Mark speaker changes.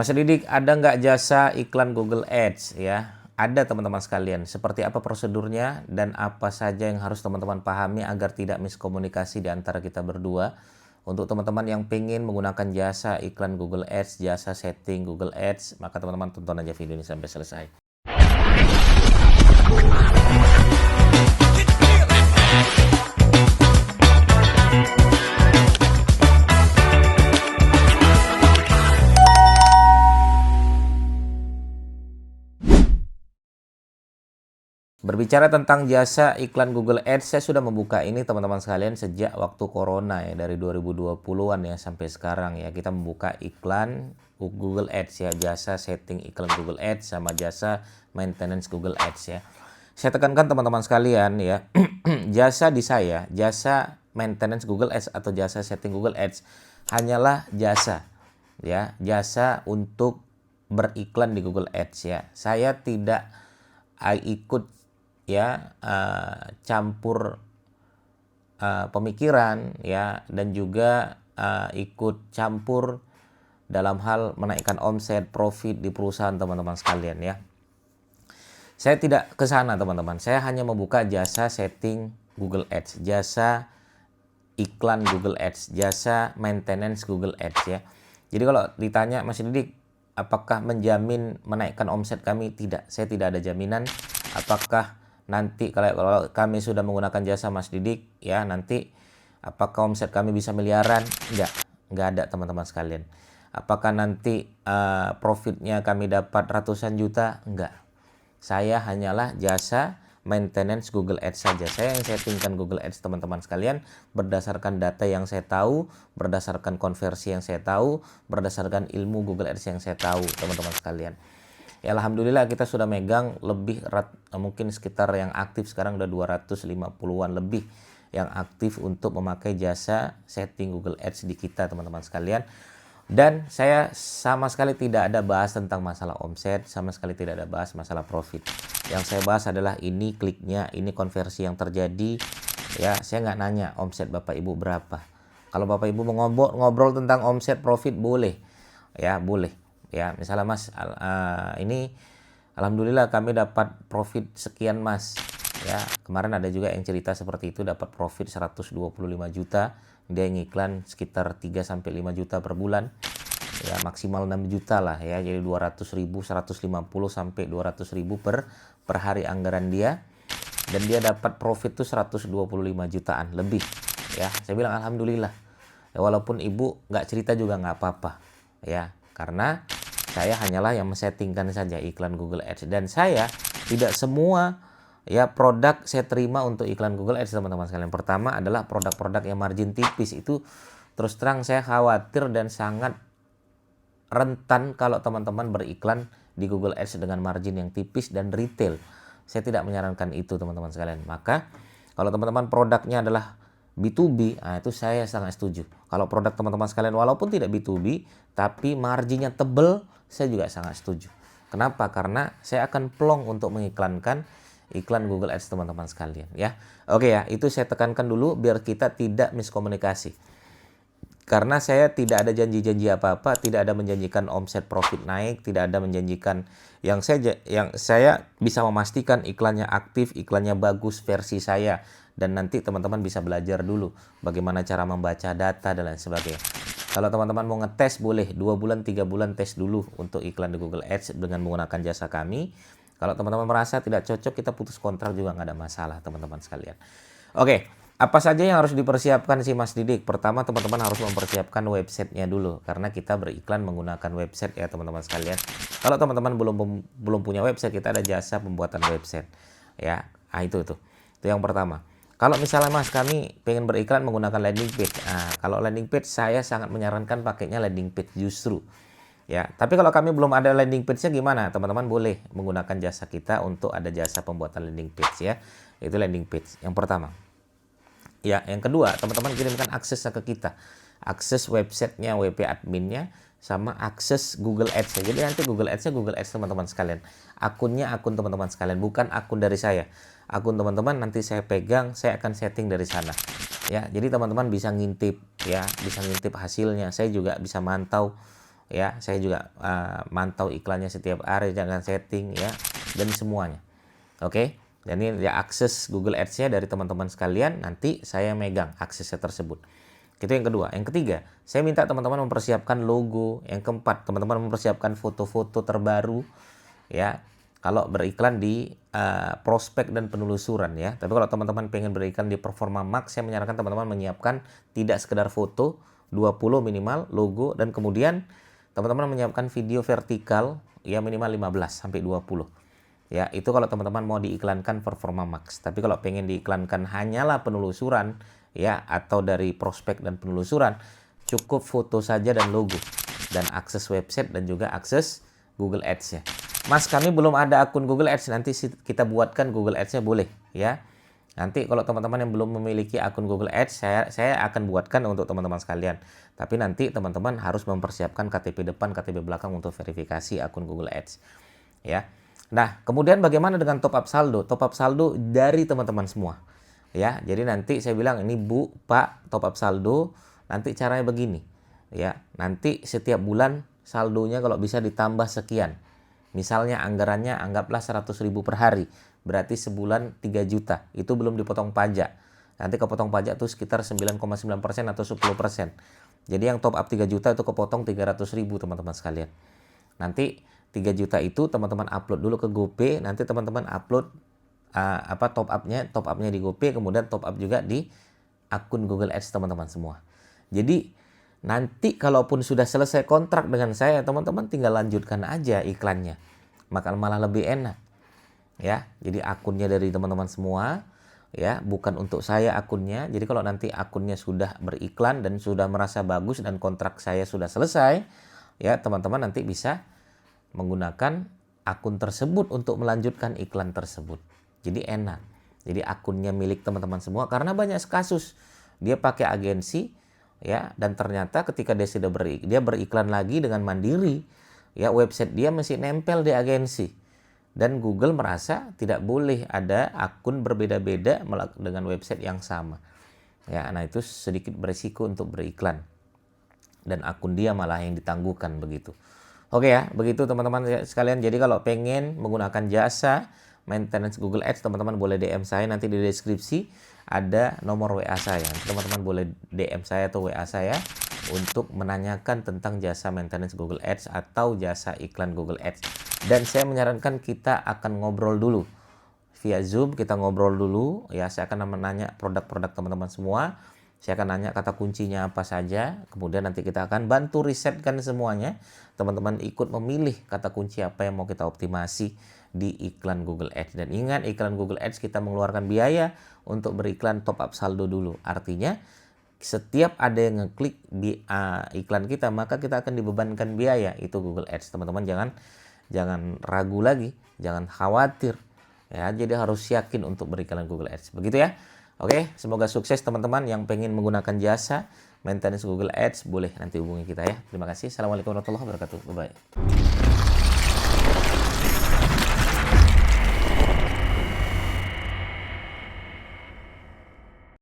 Speaker 1: Mas Didik, ada nggak jasa iklan Google Ads ya? Ada teman-teman sekalian. Seperti apa prosedurnya dan apa saja yang harus teman-teman pahami agar tidak miskomunikasi di antara kita berdua. Untuk teman-teman yang pengen menggunakan jasa iklan Google Ads, jasa setting Google Ads, maka teman-teman tonton aja video ini sampai selesai. Berbicara tentang jasa iklan Google Ads, saya sudah membuka ini teman-teman sekalian sejak waktu Corona ya, dari 2020-an ya sampai sekarang ya. Kita membuka iklan Google Ads ya, jasa setting iklan Google Ads sama jasa maintenance Google Ads ya. Saya tekankan teman-teman sekalian ya, jasa di saya, jasa maintenance Google Ads atau jasa setting Google Ads hanyalah jasa ya, jasa untuk beriklan di Google Ads ya. Saya tidak ikut ya campur pemikiran ya, dan juga ikut campur dalam hal menaikkan omset profit di perusahaan teman-teman sekalian ya. Saya tidak ke sana teman-teman. Saya hanya membuka jasa setting Google Ads, jasa iklan Google Ads, jasa maintenance Google Ads ya. Jadi kalau ditanya Mas Didik, apakah menjamin menaikkan omset kami? Tidak, saya tidak ada jaminan. Apakah nanti kalau kami sudah menggunakan jasa Mas Didik ya, nanti apakah omset kami bisa miliaran? Enggak ada teman-teman sekalian. Apakah nanti profitnya kami dapat ratusan juta? Enggak. Saya hanyalah jasa maintenance Google Ads saja. Saya yang settingkan Google Ads teman-teman sekalian berdasarkan data yang saya tahu, berdasarkan konversi yang saya tahu, berdasarkan ilmu Google Ads yang saya tahu teman-teman sekalian. Ya alhamdulillah kita sudah megang lebih mungkin sekitar yang aktif sekarang udah 250-an lebih yang aktif untuk memakai jasa setting Google Ads di kita teman-teman sekalian. Dan saya sama sekali tidak ada bahas tentang masalah omset, sama sekali tidak ada bahas masalah profit. Yang saya bahas adalah ini kliknya, ini konversi yang terjadi. Ya, saya nggak nanya omset Bapak Ibu berapa. Kalau Bapak Ibu mau ngobrol tentang omset profit boleh, ya boleh. Ya, misalnya Mas, ini alhamdulillah kami dapat profit sekian Mas. Ya, kemarin ada juga yang cerita seperti itu, dapat profit 125 juta. Dia ngiklan sekitar 3 sampai 5 juta per bulan. Ya, maksimal 6 juta lah ya. Jadi 200.000, 150 sampai 200.000 per hari anggaran dia. Dan dia dapat profit tuh 125 jutaan lebih. Ya, saya bilang alhamdulillah. Ya, walaupun ibu nggak cerita juga nggak apa-apa. Ya, karena saya hanyalah yang men-settingkan saja iklan Google Ads, dan saya tidak semua ya produk saya terima untuk iklan Google Ads teman-teman sekalian. Pertama adalah produk-produk yang margin tipis, itu terus terang saya khawatir dan sangat rentan kalau teman-teman beriklan di Google Ads dengan margin yang tipis dan retail. Saya tidak menyarankan itu teman-teman sekalian. Maka kalau teman-teman produknya adalah B2B, nah itu saya sangat setuju. Kalau produk teman-teman sekalian walaupun tidak B2B tapi marginnya tebel, saya juga sangat setuju. Kenapa? Karena saya akan plong untuk mengiklankan iklan Google Ads teman-teman sekalian ya. Oke ya, itu saya tekankan dulu biar kita tidak miskomunikasi. Karena saya tidak ada janji-janji apa-apa, tidak ada menjanjikan omset profit naik, tidak ada menjanjikan yang saya bisa memastikan iklannya aktif, iklannya bagus versi saya, dan nanti teman-teman bisa belajar dulu bagaimana cara membaca data dan lain sebagainya. Kalau teman-teman mau ngetes boleh 2 bulan 3 bulan tes dulu untuk iklan di Google Ads dengan menggunakan jasa kami. Kalau teman-teman merasa tidak cocok, kita putus kontrak juga nggak ada masalah teman-teman sekalian. Oke. Apa saja yang harus dipersiapkan sih Mas Didik? Pertama teman-teman harus mempersiapkan websitenya dulu, karena kita beriklan menggunakan website ya teman-teman sekalian. Kalau teman-teman belum punya website, kita ada jasa pembuatan website ya. Nah, itu yang pertama. Kalau misalnya Mas kami pengen beriklan menggunakan landing page, nah kalau landing page saya sangat menyarankan pakainya landing page justru ya. Tapi kalau kami belum ada landing page-nya gimana? Teman-teman boleh menggunakan jasa kita untuk ada jasa pembuatan landing page ya. Itu landing page yang pertama. Ya, yang kedua, teman-teman kirimkan aksesnya ke kita. Akses websitenya, WP adminnya, sama akses Google Ads-nya. Jadi nanti Google Ads-nya Google Ads teman-teman sekalian. Akunnya akun teman-teman sekalian, bukan akun dari saya. Akun teman-teman nanti saya pegang, saya akan setting dari sana. Ya, jadi teman-teman bisa ngintip ya, bisa ngintip hasilnya. Saya juga bisa mantau ya. Saya juga mantau iklannya setiap hari dengan setting ya dan semuanya. Oke. Dan ini ya akses Google Ads-nya dari teman-teman sekalian, nanti saya megang aksesnya tersebut. Itu yang kedua. Yang ketiga, saya minta teman-teman mempersiapkan logo. Yang keempat, teman-teman mempersiapkan foto-foto terbaru ya. Kalau beriklan di prospek dan penelusuran ya. Tapi kalau teman-teman pengen beriklan di Performa Max, saya menyarankan teman-teman menyiapkan tidak sekedar foto, 20 minimal, logo, dan kemudian teman-teman menyiapkan video vertikal ya minimal 15 sampai 20. Ya, itu kalau teman-teman mau diiklankan Performa Max. Tapi kalau pengen diiklankan hanyalah penelusuran ya atau dari prospek dan penelusuran, cukup foto saja dan logo dan akses website dan juga akses Google Ads-nya. Mas, kami belum ada akun Google Ads, nanti kita buatkan Google Ads-nya, boleh ya. Nanti kalau teman-teman yang belum memiliki akun Google Ads, saya akan buatkan untuk teman-teman sekalian. Tapi nanti teman-teman harus mempersiapkan KTP depan, KTP belakang untuk verifikasi akun Google Ads ya. Nah, kemudian bagaimana dengan top up saldo? Top up saldo dari teman-teman semua. Ya, jadi nanti saya bilang ini Bu, Pak, top up saldo, nanti caranya begini. Ya, nanti setiap bulan saldonya kalau bisa ditambah sekian. Misalnya anggarannya anggaplah 100.000 per hari, berarti sebulan 3 juta. Itu belum dipotong pajak. Nanti kepotong pajak tuh sekitar 9,9% atau 10%. Jadi yang top up 3 juta itu kepotong 300.000 teman-teman sekalian. Nanti 3 juta itu teman-teman upload dulu ke GoPay, nanti teman-teman upload top upnya di GoPay, kemudian top up juga di akun Google Ads teman-teman semua. Jadi nanti kalaupun sudah selesai kontrak dengan saya, teman-teman tinggal lanjutkan aja iklannya, maka malah lebih enak ya. Jadi akunnya dari teman-teman semua ya, bukan untuk saya akunnya. Jadi kalau nanti akunnya sudah beriklan dan sudah merasa bagus dan kontrak saya sudah selesai ya, teman-teman nanti bisa menggunakan akun tersebut untuk melanjutkan iklan tersebut. Jadi enak. Jadi akunnya milik teman-teman semua, karena banyak kasus dia pakai agensi ya, dan ternyata ketika dia beriklan lagi dengan mandiri ya, website dia masih nempel di agensi. Dan Google merasa tidak boleh ada akun berbeda-beda dengan website yang sama. Ya, nah itu sedikit berisiko untuk beriklan. Dan akun dia malah yang ditangguhkan begitu. Oke ya, begitu teman-teman sekalian. Jadi kalau pengen menggunakan jasa maintenance Google Ads, teman-teman boleh DM saya, nanti di deskripsi ada nomor WA saya. Teman-teman boleh DM saya atau WA saya untuk menanyakan tentang jasa maintenance Google Ads atau jasa iklan Google Ads. Dan saya menyarankan kita akan ngobrol dulu via Zoom, kita ngobrol dulu ya. Saya akan menanya produk-produk teman-teman semua. Saya akan nanya kata kuncinya apa saja, kemudian nanti kita akan bantu risetkan semuanya. Teman-teman ikut memilih kata kunci apa yang mau kita optimasi di iklan Google Ads. Dan ingat, iklan Google Ads kita mengeluarkan biaya untuk beriklan top up saldo dulu. Artinya setiap ada yang ngeklik iklan kita, maka kita akan dibebankan biaya, itu Google Ads. Teman-teman jangan ragu lagi, jangan khawatir ya. Jadi harus yakin untuk beriklan Google Ads. Begitu ya. Oke, semoga sukses teman-teman yang pengen menggunakan jasa maintenance Google Ads, boleh nanti hubungi kita ya. Terima kasih. Assalamualaikum warahmatullahi wabarakatuh. Bye-bye.